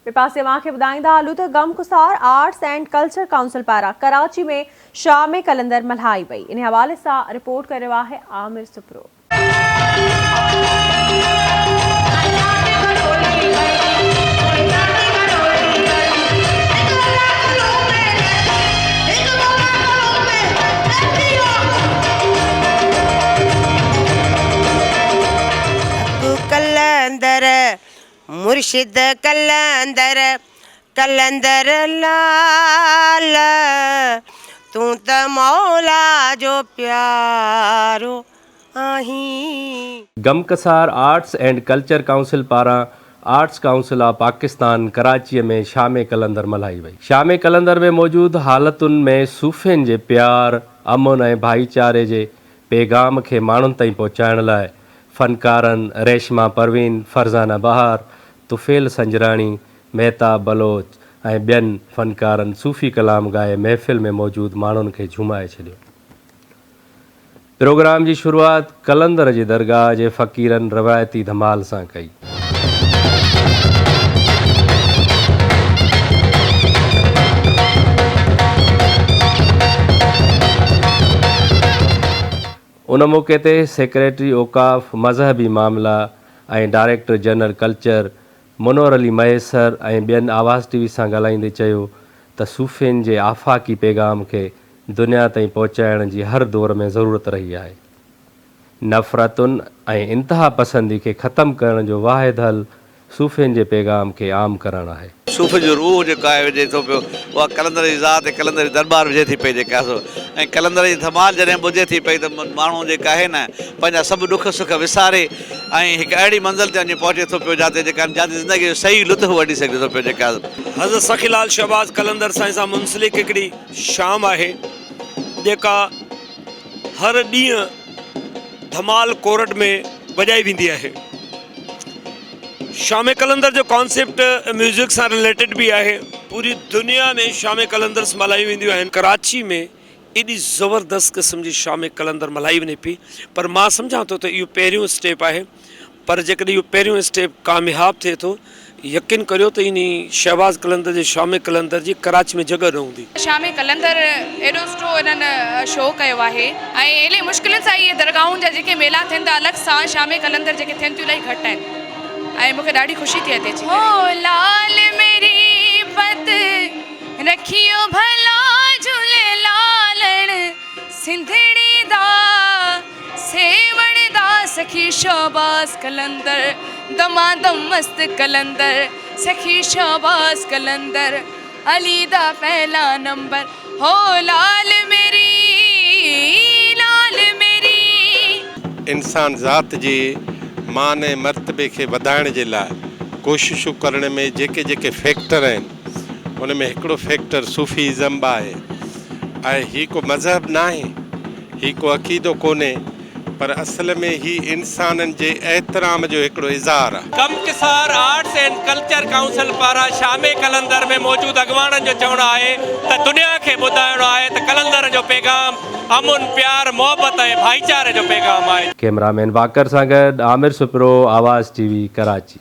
ॿिए पासे मूंखे ॿुधाईंदा हलूं त गमगुसार आर्ट्स एंड कल्चर काउंसिल पारां कराची में शाम कलंदर मल्हाई वई। इन हवाले सां रिपोर्ट करियो आहे आमिर सुप्रो। कलंदर मुर्शिद कलंदर कलंदर लाल तू त मौला जो प्यारो आहीं। गमगुसार आर्ट्स एंड कल्चर काउंसिल पारां arts council of Pakistan Karachi में शाम कलंदर मल्हाई वई। शाम कलंदर में मौजूद हालतुनि में सूफ़ियुनि जे प्यार, अमन ऐं भाईचारे जे पैगाम खे माण्हुनि ताईं पहुचाइण लाइ फ़नकारनि रेशमा परवीन, फरज़ाना बहार, तुफ़ेल संजराणी, मेहताब बलोच ऐं ॿियनि फ़नकारनि सूफ़ी कलाम ॻाए महफ़िल में मौजूद माण्हुनि खे झुमाए छॾियो। प्रोग्राम जी शुरूआत कलंदर जे दरगाह जे फ़क़ीरनि रवायती धमाल सां कई। उन मौक़े ते सेक्रेटरी औक़ाफ़ मज़हबी मामला ऐं डायरेक्टर जनरल कल्चर मुनवर अली मयसर ऐं ॿियनि आवाज़ टीवी सां ॻाल्हाईंदे चयो त सूफ़ियुनि जे आफ़ाक़ी पैगाम खे दुनिया ताईं पहुचाइण जी हर दौर में ज़रूरत रही आहे। नफ़रतुनि ऐं इंतिहा पसंदी खे ख़तमु करण जो वाहिद हल सूफ़ियुनि जे पैगाम खे आम करणु आहे। सूफ़ जो रूह जेको आहे विझे थो पियो, उहा कलंदर जी ज़ात ऐं कलंदर जी दरबार विझे थी पई जेका ऐं कलंदर जी धमाल जॾहिं ॿुधे थी पई त माण्हू जेका आहे न पंहिंजा सभु ॾुख सुख विसारे ऐं हिकु अहिड़ी मंज़िल ते वञी पहुचे थो पियो जिते ज़िंदगी जो सही लुत्फ़ वठी सघे थो पियो। जेका हज़रत सखीलाल शहबाज़ कलंदर सां मुंसलिक हिकिड़ी शाम आहे जेका हर ॾींहुं धमाल कोरट में वॼाई वेंदी आहे। शाम कलंदर जो कॉन्सेप्ट म्यूज़िक सां रिलेटेड भी है। पूरी दुनिया में शाम कलंदर मल्हाई वेंदियूं आहिनि। कराची में एॾी ज़बरदस्त क़िस्म जी शाम कलंदर मल्हाई वञे पई, पर मां सम्झां थो त इहो पहिरियों स्टेप आहे। पर जेकॾहिं इहो पहिरियों स्टेप कामयाब थिए थो, यकीन करियो त इन शहबाज़ कलंदर जे शाम कलंदर जी कराची में जगह न हूंदी। शाम कलंदर एॾो सुठो इन्हनि शो कयो आहे ऐं एॾी मुश्किलनि सां इहे दरगाहुनि जा जेके मेला थियनि था अलॻि सां शाम कलंदर जेके थियनि थियूं इलाही घटि आहिनि ऐं मूंखे ॾाढी ख़ुशी थी अचे। हो लाल मेरी पत रखियो भला झूलेलालण सिंधड़ी दा सेवण दा सखी शहबाज़ कलंदर दमादम मस्त कलंदर सखी शहबाज़ कलंदर अली दा पहला नंबर। हो लाल मेरी इंसान ज़ात जी माने मर्तबे के वधाइण जे लाइ कोशिशूं करण में जेके जेके फैक्टर आहिनि उन में हिकिड़ो फैक्टर सूफ़ीज़म बि आहे। ऐं ही को मज़हब न आहे, ही को अक़ीदो कोन्हे, पर असल में ही इंसाननि जे एहतराम जो हिकिड़ो इज़हार आहे। गमगुसार आर्ट्स एंड कल्चर काउंसिल पारां शाम कलंदर में मौजूद अॻवाननि जो चवणु आहे त दुनिया खे ॿुधाइणो आहे त कलंदर जो पैगाम अमन, प्यार, मोहब्बत ऐं भाईचारे जो पैगाम आहे। कैमरामैन वाकर सां गॾु आमिर सुप्रो, आवाज़ टीवी, कराची।